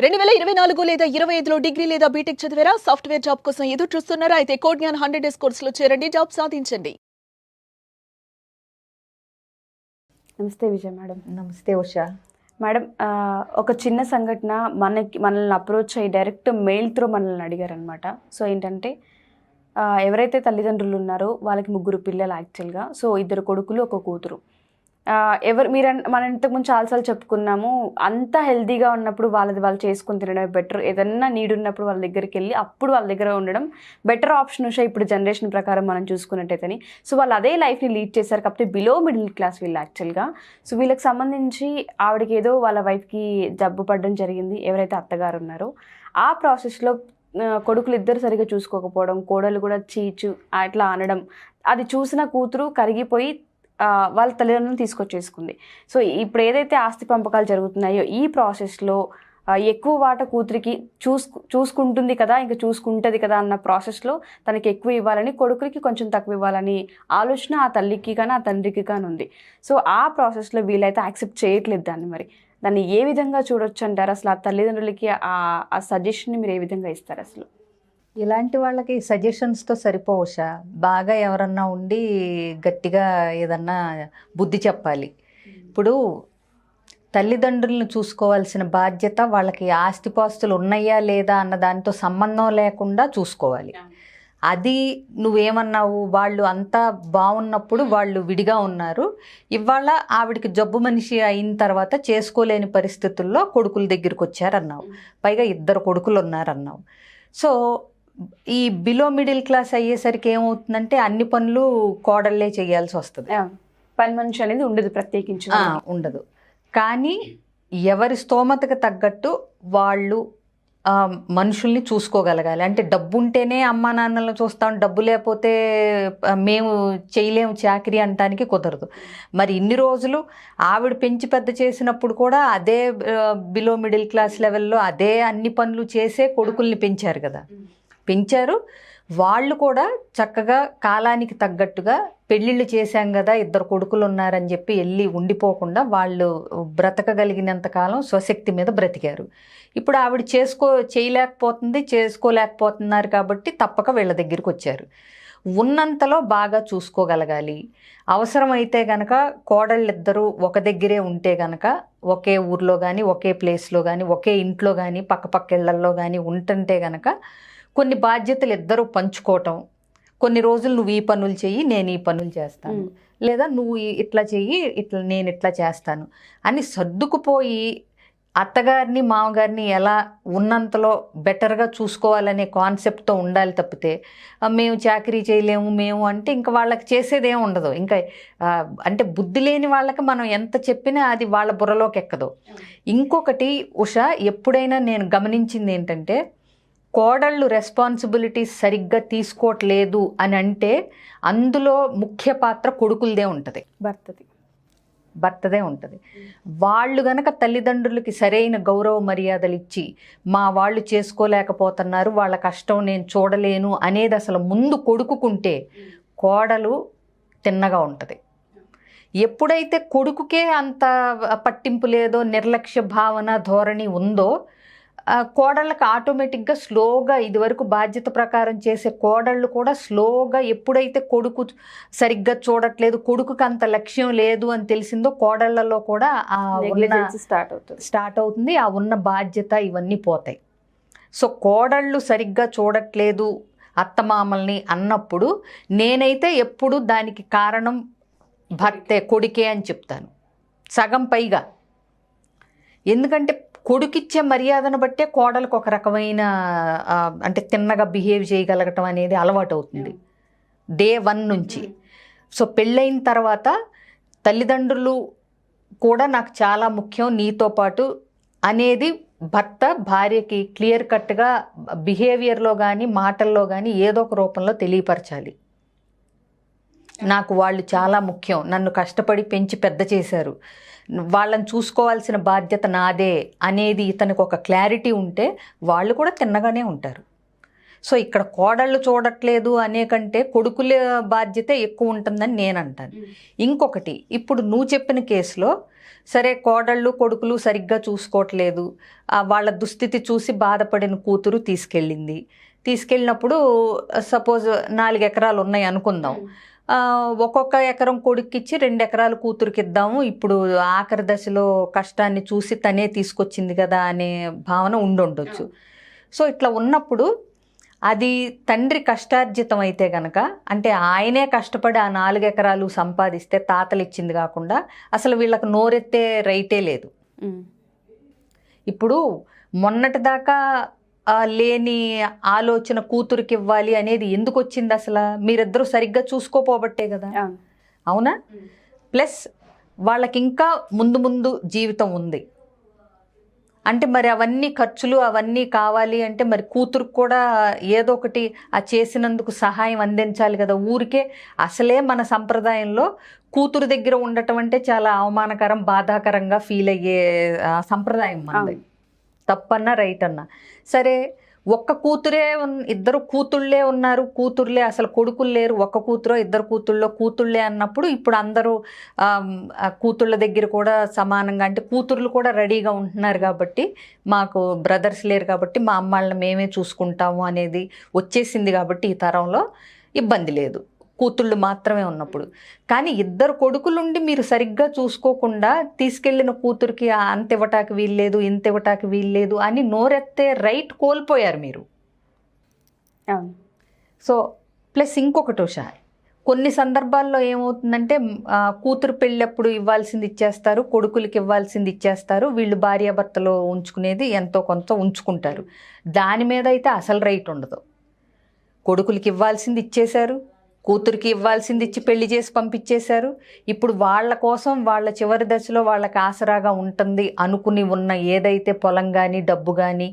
2024 లేదా 25లో డిగ్రీ లేదా బీటెక్ చదివారా? సాఫ్ట్‌వేర్ జాబ్ కోసం ఎదురు చూస్తున్నారా? అయితే కోడ్ జ్ఞాన్ 100 డేస్ కోర్సులో చేరండి, జాబ్ సాధించండి. నమస్తే విజయ్ మేడం. నమస్తే ఉషా. మేడం ఒక చిన్న సంఘటన మనల్ని అప్రోచ్ అయ్యి డైరెక్ట్ మెయిల్ త్రూ మనల్ని అడిగారనమాట. సో ఏంటంటే ఎవరైతే తల్లిదండ్రులు ఉన్నారో వాళ్ళకి 3 పిల్లలు యాక్చువల్గా. సో 2 కొడుకులు 1 కూతురు. మనం ఇంతకుముందు చాలాసార్లు చెప్పుకున్నాము, అంతా హెల్తీగా ఉన్నప్పుడు వాళ్ళది వాళ్ళు చేసుకుని తినడమే బెటర్. ఏదన్నా నీడ్ ఉన్నప్పుడు వాళ్ళ దగ్గరికి వెళ్ళి అప్పుడు వాళ్ళ దగ్గర ఉండడం బెటర్ ఆప్షన్ ఉషా, ఇప్పుడు జనరేషన్ ప్రకారం మనం చూసుకున్నట్టయితే. సో వాళ్ళు అదే లైఫ్ని లీడ్ చేశారు, కాకపోతే బిలో మిడిల్ క్లాస్ వీళ్ళు యాక్చువల్గా. సో వీళ్ళకి సంబంధించి ఆవిడకి ఏదో వాళ్ళ వైఫ్కి జబ్బు పడడం జరిగింది, ఎవరైతే అత్తగారు ఉన్నారో. ఆ ప్రాసెస్లో కొడుకులు ఇద్దరు సరిగా చూసుకోకపోవడం, కోడలు కూడా చీచు అట్లా అనడం, అది చూసిన కూతురు కరిగిపోయి వాళ్ళ తల్లిదండ్రులను తీసుకొచ్చేసుకుంది. సో ఇప్పుడు ఏదైతే ఆస్తి పంపకాలు జరుగుతున్నాయో ఈ ప్రాసెస్లో ఎక్కువ వాట కూతురికి చూసుకుంటుంది కదా, ఇంకా చూసుకుంటుంది కదా అన్న ప్రాసెస్లో తనకి ఎక్కువ ఇవ్వాలని, కొడుకురికి కొంచెం తక్కువ ఇవ్వాలని ఆలోచన ఆ తల్లికి కానీ ఆ తండ్రికి కానీ ఉంది. సో ఆ ప్రాసెస్లో వీళ్ళైతే యాక్సెప్ట్ చేయట్లేదు దాన్ని ఏ విధంగా చూడొచ్చు అంటారు? అసలు ఆ తల్లిదండ్రులకి ఆ సజెషన్ని మీరు ఏ విధంగా ఇస్తారు? అసలు ఇలాంటి వాళ్ళకి సజెషన్స్తో సరిపోవషా, బాగా ఎవరన్నా ఉండి గట్టిగా ఏదన్నా బుద్ధి చెప్పాలి. ఇప్పుడు తల్లిదండ్రులను చూసుకోవాల్సిన బాధ్యత వాళ్ళకి ఆస్తిపాస్తులు ఉన్నాయా లేదా అన్న దానితో సంబంధం లేకుండా చూసుకోవాలి. అది నువ్వేమన్నావు, వాళ్ళు అంతా బాగున్నప్పుడు వాళ్ళు విడిగా ఉన్నారు, ఇవాళ ఆవిడికి జబ్బు మనిషి అయిన తర్వాత చేసుకోలేని పరిస్థితుల్లో కొడుకుల దగ్గరికి వచ్చారన్నావు, పైగా 2 కొడుకులు ఉన్నారన్నావు. సో ఈ బిలో మిడిల్ క్లాస్ అయ్యేసరికి ఏమవుతుందంటే అన్ని పనులు కోడళ్ళే చేయాల్సి వస్తుంది. పని మనిషి అనేది ఉండదు, ప్రత్యేకించి ఉండదు. కానీ ఎవరి స్తోమతకు తగ్గట్టు వాళ్ళు మనుషుల్ని చూసుకోగలగాలి. అంటే డబ్బు ఉంటేనే అమ్మా నాన్నలను చూస్తాం, డబ్బు లేకపోతే మేము చేయలేము చాకరీ అనటానికి కుదరదు. మరి ఇన్ని రోజులు ఆవిడ పెంచి పెద్ద చేసినప్పుడు కూడా అదే బిలో మిడిల్ క్లాస్ లెవెల్లో అదే అన్ని పనులు చేసే కొడుకుల్ని పెంచారు కదా, పెంచారు. వాళ్ళు కూడా చక్కగా కాలానికి తగ్గట్టుగా పెళ్ళిళ్ళు చేశాం కదా, 2 కొడుకులు ఉన్నారని చెప్పి వెళ్ళి ఉండిపోకుండా వాళ్ళు బ్రతకగలిగినంత కాలం స్వశక్తి మీద బ్రతికారు. ఇప్పుడు ఆవిడ చేసుకోలేకపోతున్నారు కాబట్టి తప్పక వీళ్ళ దగ్గరికి వచ్చారు. ఉన్నంతలో బాగా చూసుకోగలగాలి. అవసరమైతే గనక కోడళ్ళిద్దరూ ఒక దగ్గరే ఉంటే గనక ఒకే ఊర్లో కానీ ఒకే ప్లేస్లో కానీ ఒకే ఇంట్లో కానీ పక్కపక్క ఇళ్లల్లో కానీ ఉంటుంటే గనక కొన్ని బాధ్యతలు ఇద్దరు పంచుకోవటం, కొన్ని రోజులు నువ్వు ఈ పనులు చెయ్యి, నేను ఈ పనులు చేస్తాను, లేదా నువ్వు ఇట్లా చెయ్యి, నేను ఇట్లా చేస్తాను అని సర్దుకుపోయి అత్తగారిని మామగారిని ఎలా ఉన్నంతలో బెటర్గా చూసుకోవాలనే కాన్సెప్ట్తో ఉండాలి తప్పితే మేము చాకరీ చేయలేము మేము అంటే ఇంకా వాళ్ళకి చేసేదేం ఉండదు. ఇంకా అంటే బుద్ధి లేని వాళ్ళకి మనం ఎంత చెప్పినా అది వాళ్ళ బుర్రలోకి ఎక్కదు. ఇంకొకటి ఉషా, ఎప్పుడైనా నేను గమనించింది ఏంటంటే కోడళ్ళు రెస్పాన్సిబిలిటీస్ సరిగ్గా తీసుకోవట్లేదు అని అంటే అందులో ముఖ్య పాత్ర కొడుకులదే ఉంటుంది, భర్తదే ఉంటుంది. వాళ్ళు గనక తల్లిదండ్రులకి సరైన గౌరవ మర్యాదలు ఇచ్చి మా వాళ్ళు చేసుకోలేకపోతున్నారు, వాళ్ళ కష్టం నేను చూడలేను అనేది అసలు ముందు కొడుకుంటే కోడలు తిన్నగా ఉంటుంది. ఎప్పుడైతే కొడుకుకే అంత పట్టింపు లేదో, నిర్లక్ష్య భావన ధోరణి ఉందో, కోడళ్ళకి ఆటోమేటిక్గా స్లోగా ఇదివరకు బాధ్యత ప్రకారం చేసే కోడళ్ళు కూడా స్లోగా ఎప్పుడైతే కొడుకు సరిగ్గా చూడట్లేదు, కొడుకుకి అంత లక్ష్యం లేదు అని తెలిసిందో కోడళ్లలో కూడా స్టార్ట్ అవుతుంది, ఆ ఉన్న బాధ్యత ఇవన్నీ పోతాయి. సో కోడళ్ళు సరిగ్గా చూడట్లేదు అత్తమామల్ని అన్నప్పుడు నేనైతే ఎప్పుడు దానికి కారణం భర్తే, కొడుకే అని చెప్తాను సగం పైగా. ఎందుకంటే కొడుకిచ్చే మర్యాదను బట్టే కోడలకు ఒక రకమైన అంటే తిన్నగా బిహేవ్ చేయగలగటం అనేది అలవాటు అవుతుంది డే 1 నుంచి. సో పెళ్ళైన తర్వాత తల్లిదండ్రులు కూడా నాకు చాలా ముఖ్యం నీతో పాటు అనేది భర్త భార్యకి క్లియర్ కట్గా బిహేవియర్లో కానీ మాటల్లో కానీ ఏదో ఒక రూపంలో తెలియపరచాలి. నాకు వాళ్ళు చాలా ముఖ్యం, నన్ను కష్టపడి పెంచి పెద్ద చేశారు, వాళ్ళని చూసుకోవాల్సిన బాధ్యత నాదే అనేది ఇతనికి ఒక క్లారిటీ ఉంటే వాళ్ళు కూడా తిన్నగానే ఉంటారు. సో ఇక్కడ కోడళ్ళు చూడట్లేదు అనే కంటే కొడుకుల బాధ్యత ఎక్కువ ఉంటుందని నేను అంటాను. ఇంకొకటి, ఇప్పుడు నువ్వు చెప్పిన కేసులో సరే కోడళ్ళు కొడుకులు సరిగ్గా చూసుకోవట్లేదు, వాళ్ళ దుస్థితి చూసి బాధపడిన కూతురు తీసుకెళ్ళినప్పుడు సపోజ్ 4 ఎకరాలు ఉన్నాయి అనుకుందాం, ఒక్కొక్క ఎకరం కొడుక్కిచ్చి 2 ఎకరాలు కూతురికి ఇద్దాము, ఇప్పుడు ఆఖరి దశలో కష్టాన్ని చూసి తనే తీసుకొచ్చింది కదా అనే భావన ఉండొచ్చు. సో ఇట్లా ఉన్నప్పుడు అది తండ్రి కష్టార్జితం అయితే గనక, అంటే ఆయనే కష్టపడి ఆ 4 ఎకరాలు సంపాదిస్తే తాతలు ఇచ్చింది కాకుండా అసలు వీళ్ళకి నోరెత్తే రైటే లేదు. ఇప్పుడు మొన్నటిదాకా లేని ఆలోచన కూతురికి ఇవ్వాలి అనేది ఎందుకు వచ్చింది అసలు? మీరిద్దరూ సరిగ్గా చూసుకోపోబట్టే కదా, అవునా? ప్లస్ వాళ్ళకి ఇంకా ముందు జీవితం ఉంది అంటే మరి అవన్నీ ఖర్చులు అవన్నీ కావాలి అంటే మరి కూతురుకు కూడా ఏదో ఒకటి ఆ చేసినందుకు సహాయం అందించాలి కదా. ఊరికే అసలే మన సంప్రదాయంలో కూతురు దగ్గర ఉండటం అంటే చాలా అవమానకరం, బాధాకరంగా ఫీల్ అయ్యే సంప్రదాయం మనది. తప్పన్నా రైట్ అన్నా సరే, ఒక్క కూతురే ఇద్దరు కూతుళ్ళే ఉన్నారు, కూతుర్లే అసలు కొడుకులు లేరు, ఒక్క కూతురో 2 కూతుళ్ళో కూతుళ్ళే అన్నప్పుడు ఇప్పుడు అందరూ కూతుళ్ళ దగ్గర కూడా సమానంగా, అంటే కూతుర్లు కూడా రెడీగా ఉంటున్నారు కాబట్టి మాకు బ్రదర్స్ లేరు కాబట్టి మా అమ్మాళ్ళని మేమే చూసుకుంటాము అనేది వచ్చేసింది కాబట్టి ఈ తరంలో ఇబ్బంది లేదు, కూతుళ్ళు మాత్రమే ఉన్నప్పుడు. కానీ 2 కొడుకులుండి మీరు సరిగ్గా చూసుకోకుండా తీసుకెళ్ళిన కూతురికి అంత ఇవ్వటానికి వీల్లేదు, ఇంత ఇవ్వటానికి వీల్లేదు అని నోరెత్తే రైట్ కోల్పోయారు మీరు. సో ప్లస్ ఇంకొకటి ఉషా, కొన్ని సందర్భాల్లో ఏమవుతుందంటే కూతురు పెళ్ళప్పుడు ఇవ్వాల్సింది ఇచ్చేస్తారు, కొడుకులకి ఇవ్వాల్సింది ఇచ్చేస్తారు, వీళ్ళు భార్యాభర్తలో ఉంచుకునేది ఎంతో కొంత ఉంచుకుంటారు. దాని మీద అయితే అసలు రైట్ ఉండదు. కొడుకులకి ఇవ్వాల్సింది ఇచ్చేశారు, కూతురికి ఇవ్వాల్సింది ఇచ్చి పెళ్లి చేసి పంపించేశారు. ఇప్పుడు వాళ్ళ కోసం వాళ్ళ చివరి దశలో వాళ్ళకి ఆసరాగా ఉంటుంది అనుకుని ఉన్న ఏదైతే పొలం కానీ డబ్బు కానీ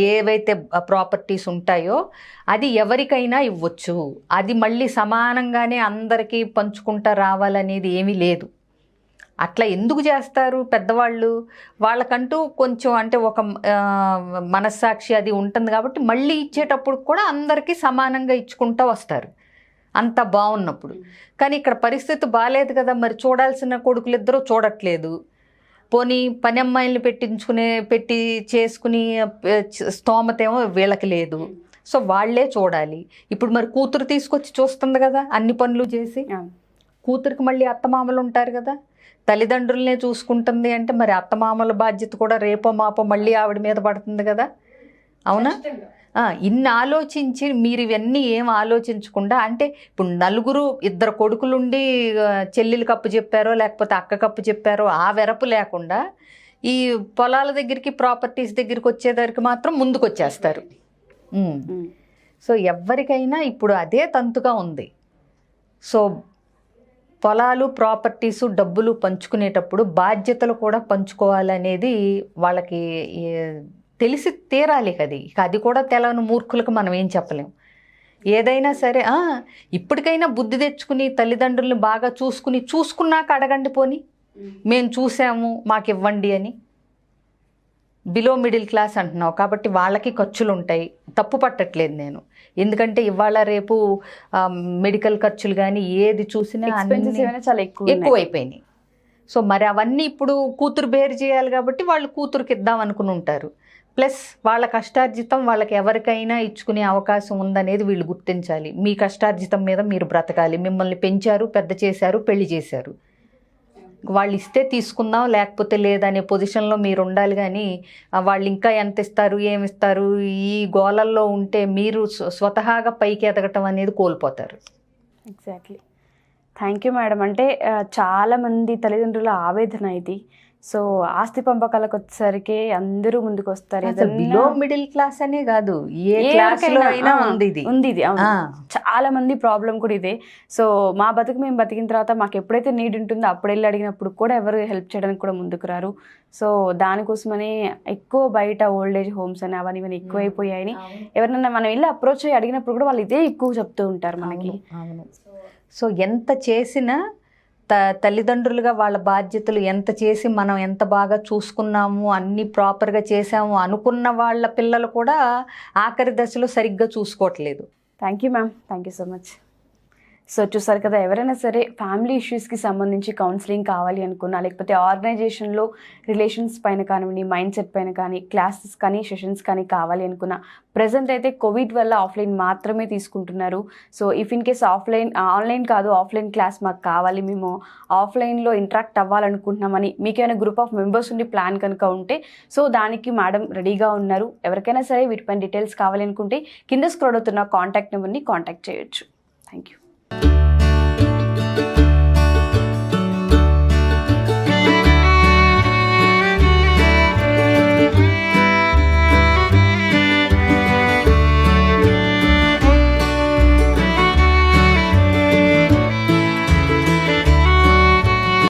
ఏవైతే ప్రాపర్టీస్ ఉంటాయో అది ఎవరికైనా ఇవ్వచ్చు. అది మళ్ళీ సమానంగానే అందరికీ పంచుకుంటా రావాలనేది ఏమీ లేదు. అట్లా ఎందుకు చేస్తారు పెద్దవాళ్ళు? వాళ్ళకంటూ కొంచెం అంటే ఒక మనస్సాక్షి అది ఉంటుంది కాబట్టి మళ్ళీ ఇచ్చేటప్పుడు కూడా అందరికీ సమానంగా ఇచ్చుకుంటూ వస్తారు, అంత బాగున్నప్పుడు. కానీ ఇక్కడ పరిస్థితి బాగాలేదు కదా, మరి చూడాల్సిన కొడుకులిద్దరూ చూడట్లేదు. పోనీ పని అమ్మాయిల్ని పెట్టి చేసుకుని స్తోమత ఏమో వీళ్ళకి లేదు. సో వాళ్ళే చూడాలి. ఇప్పుడు మరి కూతురు తీసుకొచ్చి చూస్తుంది కదా అన్ని పనులు చేసి, కూతురికి మళ్ళీ అత్తమామలు ఉంటారు కదా, తల్లిదండ్రులనే చూసుకుంటుంది అంటే మరి అత్తమామల బాధ్యత కూడా రేపో మాపో మళ్ళీ ఆవిడ మీద పడుతుంది కదా, అవునా? ఇన్ని ఆలోచించి మీరు ఇవన్నీ ఏం ఆలోచించకుండా, అంటే ఇప్పుడు 2 కొడుకులుండి చెల్లెలు కప్పు చెప్పారో లేకపోతే అక్క కప్పు చెప్పారో ఆ వెరపు లేకుండా ఈ పొలాల దగ్గరికి ప్రాపర్టీస్ దగ్గరికి వచ్చేదానికి మాత్రం ముందుకు వచ్చేస్తారు. సో ఎవరికైనా ఇప్పుడు అదే తంతుగా ఉంది. సో పొలాలు ప్రాపర్టీసు డబ్బులు పంచుకునేటప్పుడు బాధ్యతలు కూడా పంచుకోవాలనేది వాళ్ళకి తెలిసి తీరాలి కదా. ఇక అది కూడా తెలవని మూర్ఖులకు మనం ఏం చెప్పలేం. ఏదైనా సరే ఇప్పటికైనా బుద్ధి తెచ్చుకుని తల్లిదండ్రుల్ని బాగా చూసుకున్నాక అడగండి, పోని మేము చూసాము మాకు ఇవ్వండి అని. బిలో మిడిల్ క్లాస్ అంటున్నావు కాబట్టి వాళ్ళకి ఖర్చులు ఉంటాయి, తప్పు పట్టట్లేదు నేను. ఎందుకంటే ఇవాళ రేపు మెడికల్ ఖర్చులు కానీ ఏది చూసినా చాలా ఎక్కువైపోయినాయి. సో మరి అవన్నీ ఇప్పుడు కూతురు బేరు చేయాలి కాబట్టి వాళ్ళు కూతురుకి ఇద్దాం అనుకుని ఉంటారు. ప్లస్ వాళ్ళ కష్టార్జితం వాళ్ళకి ఎవరికైనా ఇచ్చుకునే అవకాశం ఉందనేది వీళ్ళు గుర్తించాలి. మీ కష్టార్జితం మీద మీరు బ్రతకాలి. మిమ్మల్ని పెంచారు, పెద్ద చేశారు, పెళ్లి చేశారు. వాళ్ళు ఇస్తే తీసుకుందాం లేకపోతే లేదనే పొజిషన్లో మీరు ఉండాలి. కానీ వాళ్ళు ఇంకా ఎంత ఇస్తారు ఏమిస్తారు ఈ గోలల్లో ఉంటే మీరు స్వతహాగా పైకి ఎదగటం అనేది కోల్పోతారు. ఎగ్జాక్ట్లీ. Thank you madam. అంటే చాలామంది తల్లిదండ్రుల ఆవేదన ఇది. సో ఆస్తి పంపకాలకు వచ్చేసరికి అందరూ ముందుకు వస్తారు. బిలో మిడిల్ క్లాస్ అనే కాదు, ఏ క్లాస్ లో అయినా ఉంది ఇది. చాలా మంది ప్రాబ్లం కూడా ఇదే. సో మా బతుకు మేము బతికిన తర్వాత మాకు ఎప్పుడైతే నీడ్ ఉంటుందో అప్పుడు వెళ్ళి అడిగినప్పుడు కూడా ఎవరు హెల్ప్ చేయడానికి కూడా ముందుకు రారు. సో దానికోసమని ఎక్కువ బయట ఓల్డ్ ఏజ్ హోమ్స్ అని అవన్నీ ఇవన్నీ ఎక్కువైపోయాయని ఎవరినైనా మనం వెళ్ళి అప్రోచ్ అయ్యి అడిగినప్పుడు కూడా వాళ్ళు ఇదే ఎక్కువ చెప్తూ ఉంటారు మనకి. సో ఎంత చేసినా తల్లిదండ్రులుగా వాళ్ళ బాధ్యతలు ఎంత చేసి మనం ఎంత బాగా చూసుకున్నాము, అన్నీ ప్రాపర్గా చేసాము అనుకున్న వాళ్ళ పిల్లలు కూడా ఆఖరి దశలో సరిగ్గా చూసుకోవట్లేదు. Thank you ma'am, thank you so much. So చూసారు కదా, ఎవరైనా సరే ఫ్యామిలీ ఇష్యూస్కి సంబంధించి కౌన్సిలింగ్ కావాలి అనుకున్నా, లేకపోతే ఆర్గనైజేషన్లో రిలేషన్స్ పైన కానివ్వండి, మైండ్ సెట్ పైన కానీ, క్లాసెస్ కానీ, సెషన్స్ కానీ కావాలి అనుకున్నా, ప్రజెంట్ అయితే కోవిడ్ వల్ల ఆఫ్లైన్ మాత్రమే తీసుకుంటున్నారు. So if in case online కాదు, ఆఫ్లైన్ క్లాస్ మాకు కావాలి, మేము ఆఫ్లైన్లో ఇంటరాక్ట్ అవ్వాలనుకుంటున్నామని మీకేమైనా గ్రూప్ ఆఫ్ మెంబర్స్ ఉండి ప్లాన్ కనుక ఉంటే, సో దానికి మేడం రెడీగా ఉన్నారు. ఎవరికైనా సరే వీటిపైన డీటెయిల్స్ కావాలి అనుకుంటే కింద స్క్రోల్ అవుతున్న కాంటాక్ట్ నెంబర్ని కాంటాక్ట్ చేయొచ్చు. Thank you.